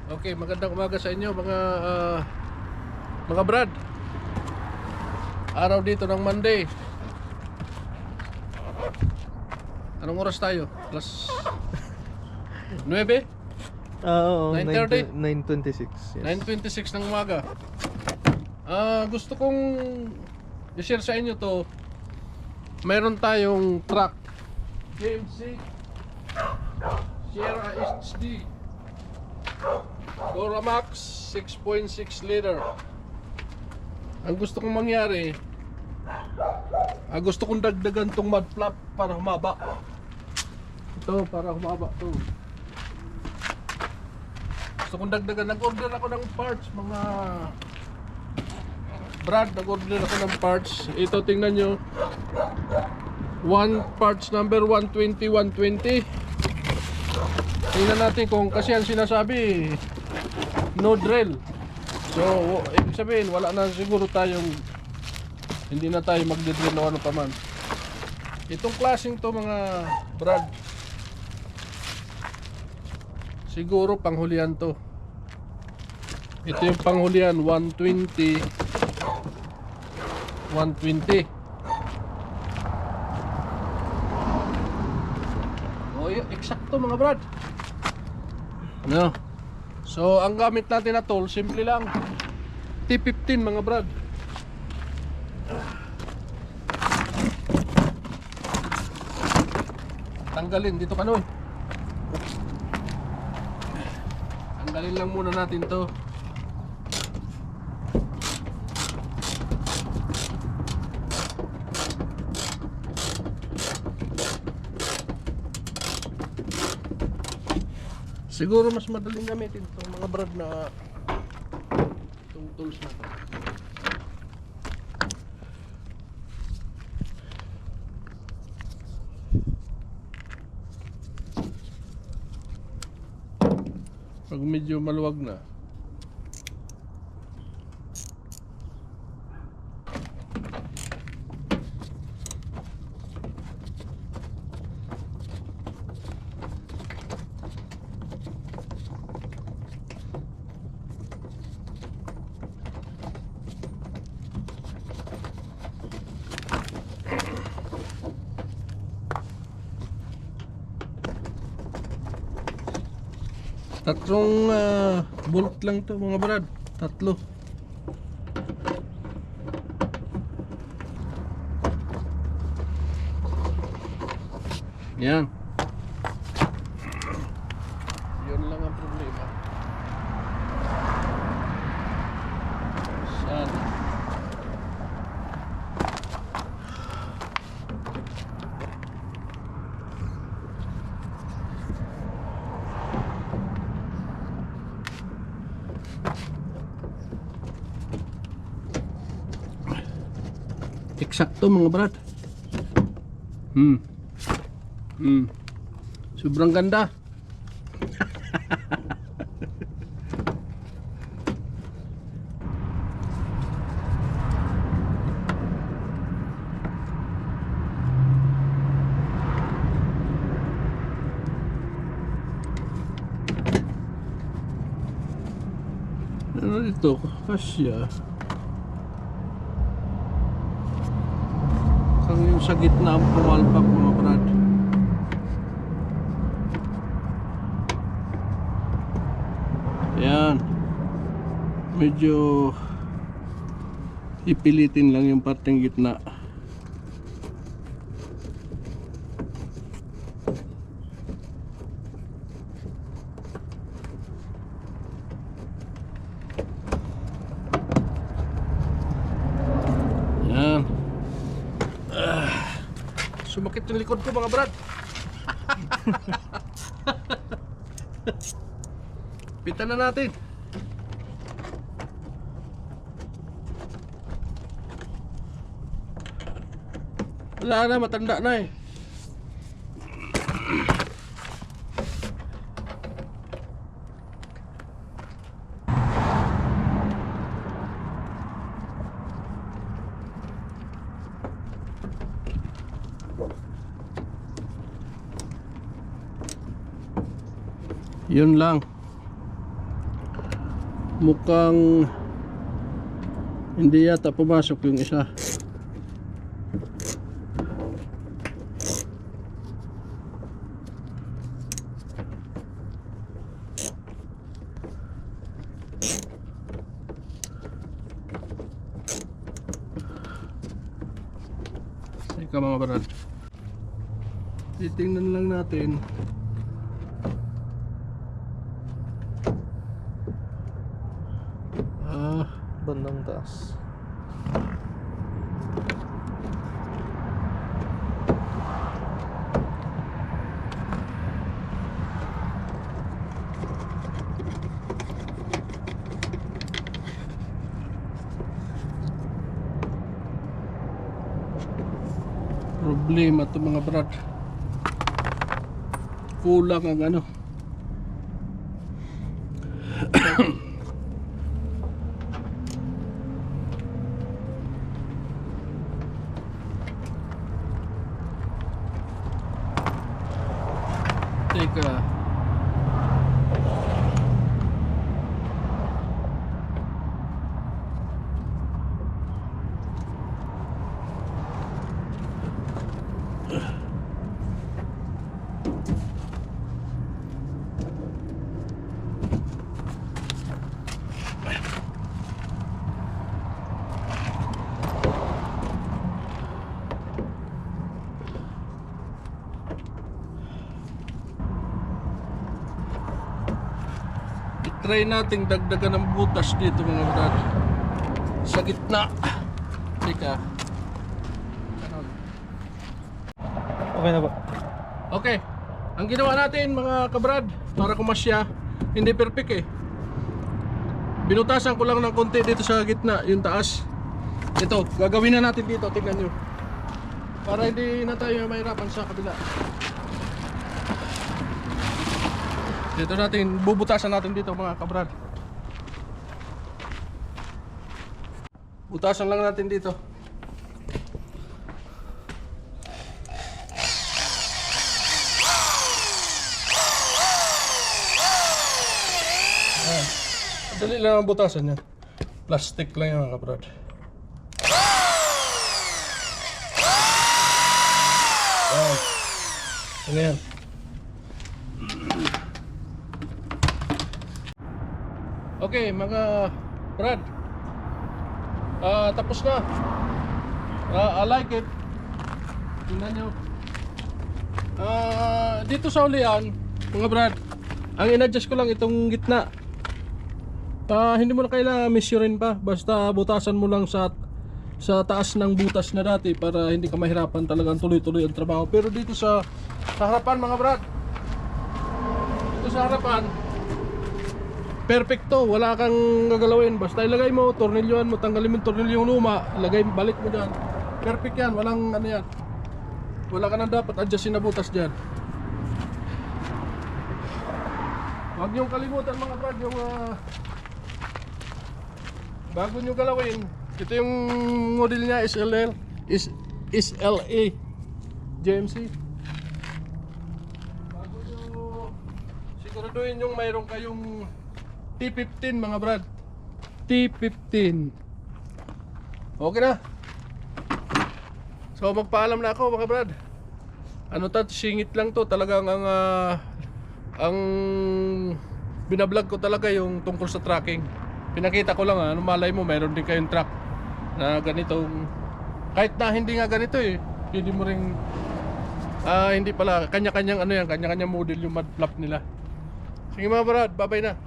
Okay, magandang umaga sa inyo mga brad. Araw dito ng Monday. Anong oras tayo? Plus 9? Oo, 9:30? 9:26. Yes. 9:26 ng umaga. Gusto kong i-share sa inyo to. Mayroon tayong truck KMC Sierra HD Duramax 6.6 liter. Ang gusto kong mangyari, gusto kong dagdagan tong mud flap para humaba. Ito para humaba to. Gusto kong dagdagan. Nag-order ako ng parts, mga Brad, nag-order ako ng parts. Ito tingnan nyo, parts number 120. Tingnan natin kung, kasi ang sinasabi no drill. So ibig sabihin wala na siguro tayong, hindi na tayo magdidrill o ano pa man. Itong klaseng to mga Brad, siguro panghulihan to. Ito yung panghulihan, 120. Oh, yun, eksakto mga Brad. No. So, ang gamit natin na tool, simple lang. T15 mga Brad. Tanggalin, dito ka no. Tanggalin lang muna natin to. Siguro mas madaling gamitin itong mga Brad na itong tools na to. Pag medyo maluwag na, tatlong bolt lang to mga Brad. Tatlo. Yan. Yun lang ang problema. Sana. Eksakto mga Brad. Sobrang ganda. Ano dito? Kasya. Yung sa gitna ang pumalpak mga Brad. Ayan. Medyo ipilitin lang yung parteng gitna. Ayan. Sumakit yung likod ko mga Brad. Pitan na natin. Wala na, matanda na eh. Yun lang. mukhang hindi yata pumasok yung isa. Teka mga brad, titingnan lang natin. Bandang taas. Problema to mga brad, kulang ang ano. Teka, try nating dagdagan ng butas dito mga brad sa gitna. Teka, Okay na ba? okay, ang ginawa natin mga kabrad para kumasya, hindi perfect eh. Binutasan ko lang ng konti dito sa gitna, yung taas. Ito, gagawin na natin dito, tingnan nyo, para hindi na tayo mahirapan sa kabila. Dito natin, bubutasan natin dito mga kabrad. Butasan lang natin dito. Ayan. Dali lang ang butasan yan. Plastic lang yan mga kabrad. Ayan. Ano yan? Okay mga brad, tapos na. I like it. Tingnan nyo. Dito sa ulian mga brad, ang in-adjust ko lang itong gitna. Hindi mo na kailangan measurein pa, basta butasan mo lang sa taas ng butas na dati para hindi ka mahirapan talagang tuloy-tuloy ang trabaho. Pero dito sa harapan mga brad, dito sa harapan perfecto, wala kang gagalawin, basta ilagay mo, tornilyoan mo, tanggalin mo yung tornilyong luma, ilagay, balik mo dyan, perfect yan, walang ano yan, wala ka nang dapat adjustin na butas dyan. Huwag niyong kalimutan mga brad, yung bago nyo galawin, ito yung model niya, SLA GMC. Bago nyo siguraduhin yung mayroon kayong T15 mga brad, T15. Okay na. So magpaalam na ako mga brad. Ano to, singit lang to. Talagang ang binablog ko talaga yung tungkol sa tracking. Pinakita ko lang ano, malay mo meron din kayong truck na ganitong, kahit na hindi nga ganito eh, hindi mo ring hindi pala, kanya-kanyang ano yan, kanya-kanyang model yung mud flap nila. Sige mga brad, bye bye na.